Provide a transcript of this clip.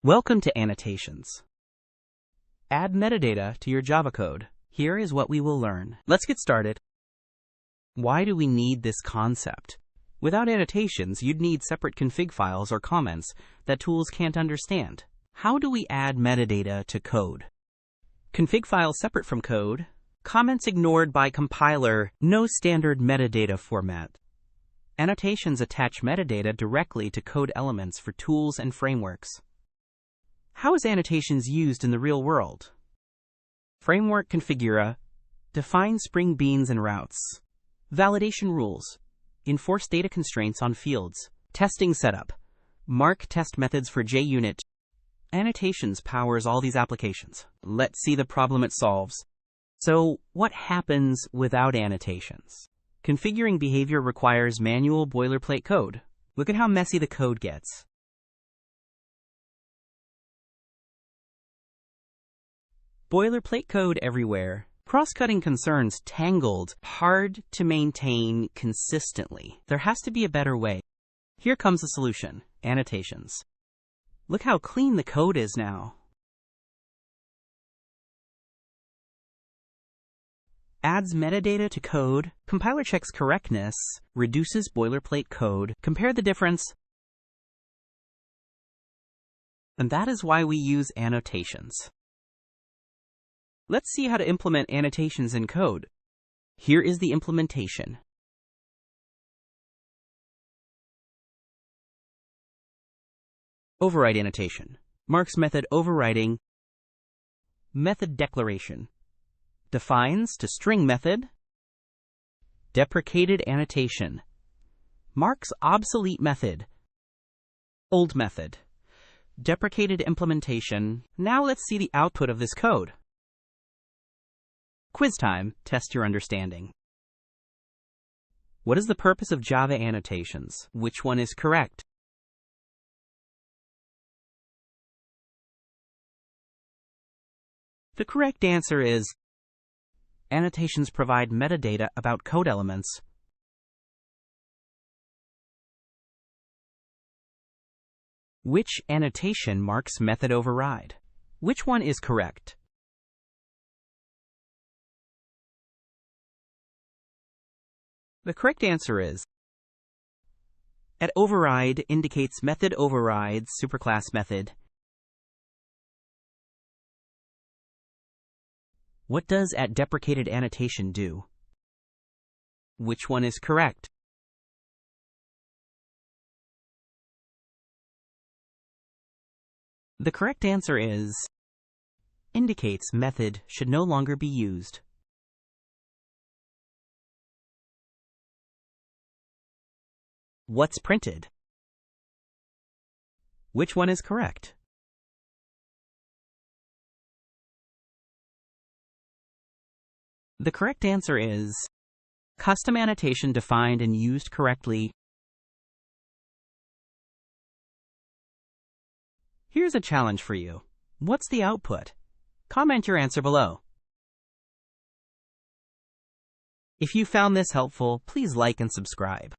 Welcome to Annotations. Add metadata to your Java code. Here is what we will learn. Let's get started. Why do we need this concept? Without annotations, you'd need separate config files or comments that tools can't understand. How do we add metadata to code? Config files separate from code. Comments ignored by compiler. No standard metadata format. Annotations attach metadata directly to code elements for tools and frameworks. How is annotations used in the real world? Framework configura. Define string beans and routes. Validation rules. Enforce data constraints on fields. Testing setup. Mark test methods for JUnit. Annotations powers all these applications. Let's see the problem it solves. So, what happens without annotations? Configuring behavior requires manual boilerplate code. Look at how messy the code gets. Boilerplate code everywhere. Cross-cutting concerns tangled, hard to maintain consistently. There has to be a better way. Here comes the solution: annotations. Look how clean the code is now. Adds metadata to code. Compiler checks correctness. Reduces boilerplate code. Compare the difference. And that is why we use annotations. Let's see how to implement annotations in code. Here is the implementation. Override annotation. Marks method overriding. Method declaration. Defines to string method. Deprecated annotation. Marks obsolete method. Old method. Deprecated implementation. Now let's see the output of this code. Quiz time. Test your understanding. What is the purpose of Java annotations? Which one is correct? The correct answer is annotations provide metadata about code elements. Which annotation marks method override? Which one is correct? The correct answer is at override indicates method overrides superclass method. What does at deprecated annotation do? Which one is correct? The correct answer is indicates method should no longer be used. What's printed? Which one is correct? The correct answer is custom annotation defined and used correctly. Here's a challenge for you. What's the output? Comment your answer below. If you found this helpful, please like and subscribe.